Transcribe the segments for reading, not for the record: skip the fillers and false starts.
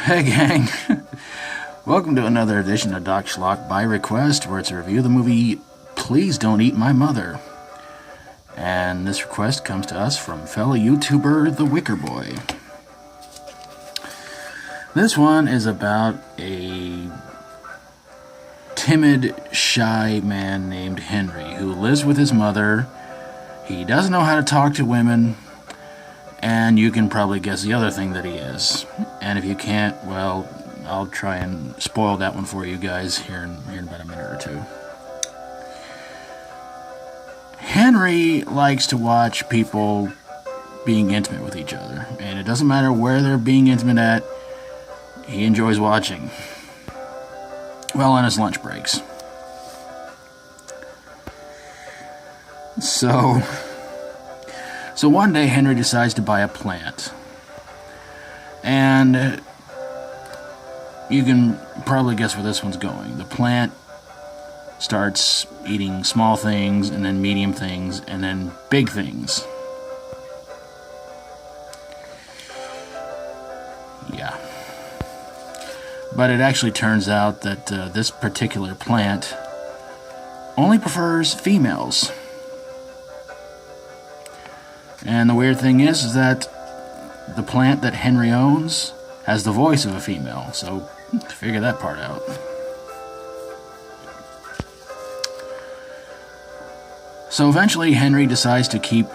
Hey gang, welcome to another edition of Doc Schlock by request, where it's a review of the movie Please Don't Eat My Mother. And this request comes to us from fellow YouTuber TheWickerBoy. This one is about a timid, shy man named Henry who lives with his mother. He doesn't know how to talk to women, and you can probably guess the other thing that he is. And if you can't, well, I'll try and spoil that one for you guys here in about a minute or two. Henry likes to watch people being intimate with each other, and it doesn't matter where they're being intimate at, he enjoys watching. Well, on his lunch breaks. So one day Henry decides to buy a plant. And you can probably guess where this one's going. The plant starts eating small things, and then medium things, and then big things. Yeah. But it actually turns out that this particular plant only prefers females. And the weird thing is that the plant that Henry owns has the voice of a female, so figure that part out. So eventually Henry decides to keep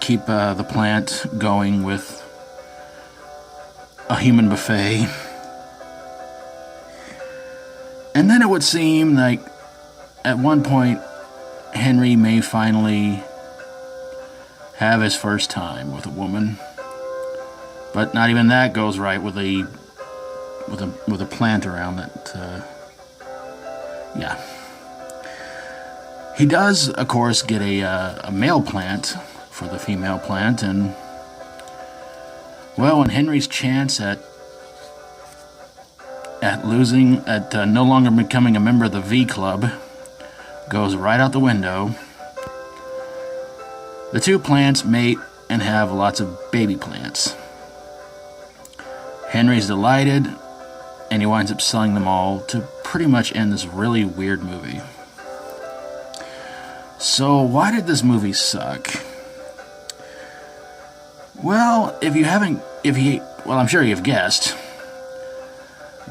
the plant going with a human buffet. And then it would seem like at one point Henry may finally have his first time with a woman, but not even that goes right with a plant around that. Yeah, he does, of course, get a male plant for the female plant, and well, when Henry's chance at no longer becoming a member of the V Club goes right out the window, the two plants mate and have lots of baby plants. Henry's delighted, and he winds up selling them all to pretty much end this really weird movie. So why did this movie suck? Well, I'm sure you've guessed,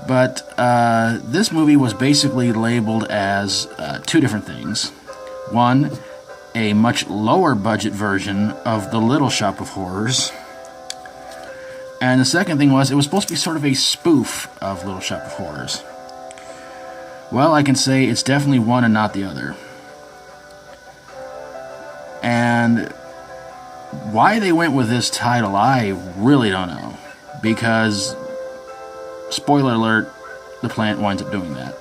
but this movie was basically labeled as two different things. One, a much lower budget version of The Little Shop of Horrors. And the second thing was, it was supposed to be sort of a spoof of Little Shop of Horrors. Well, I can say it's definitely one and not the other. And why they went with this title, I really don't know. Because, spoiler alert, the plant winds up doing that.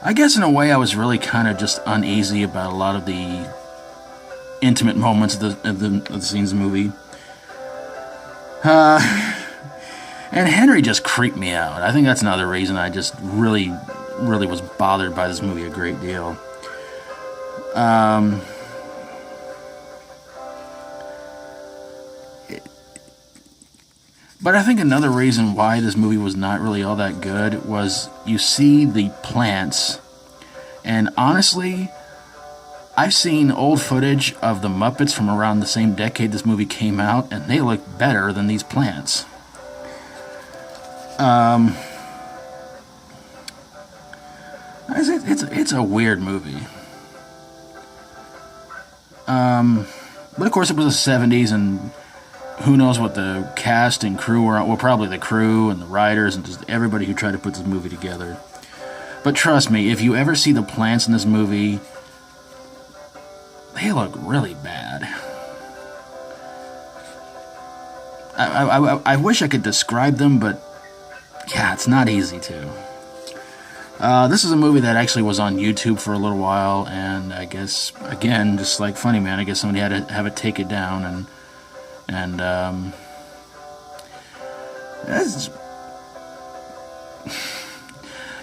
I guess in a way I was really kind of just uneasy about a lot of the intimate moments of the scenes of the movie. And Henry just creeped me out. I think that's another reason I just really was bothered by this movie a great deal. But I think another reason why this movie was not really all that good was you see the plants, and honestly, I've seen old footage of the Muppets from around the same decade this movie came out, and they look better than these plants. It's a weird movie. But of course it was the 70s, and who knows what the cast and crew were. Well, probably the crew and the writers and just everybody who tried to put this movie together. But trust me, if you ever see the plants in this movie, they look really bad. I wish I could describe them, but yeah, it's not easy to. This is a movie that actually was on YouTube for a little while, and I guess, again, just like Funny Man, I guess somebody had to have it take it down, and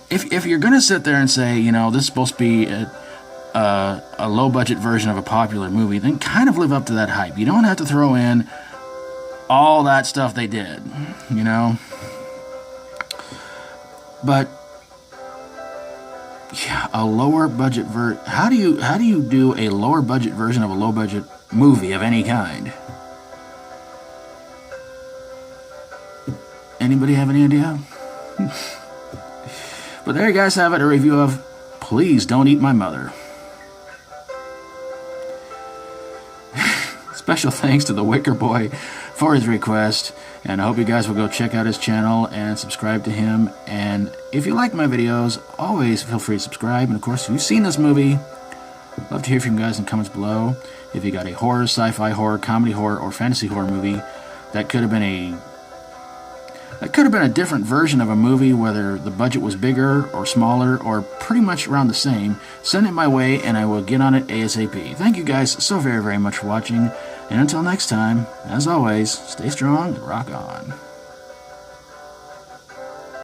if you're gonna sit there and say, you know, this is supposed to be a low-budget version of a popular movie, then kind of live up to that hype. You don't have to throw in all that stuff they did, you know? But yeah, a lower budget how do you do a lower budget version of a low budget movie of any kind? Anybody have any idea? But there you guys have it, a review of Please Don't Eat My Mother. Special thanks to the Wicker Boy for his request, and I hope you guys will go check out his channel and subscribe to him. And if you like my videos, always feel free to subscribe. And of course, if you've seen this movie, I'd love to hear from you guys in the comments below. If you got a horror, sci-fi horror, comedy horror, or fantasy horror movie that could have been a different version of a movie, whether the budget was bigger or smaller or pretty much around the same, send it my way and I will get on it ASAP. Thank you guys so very, very much for watching. And until next time, as always, stay strong and rock on.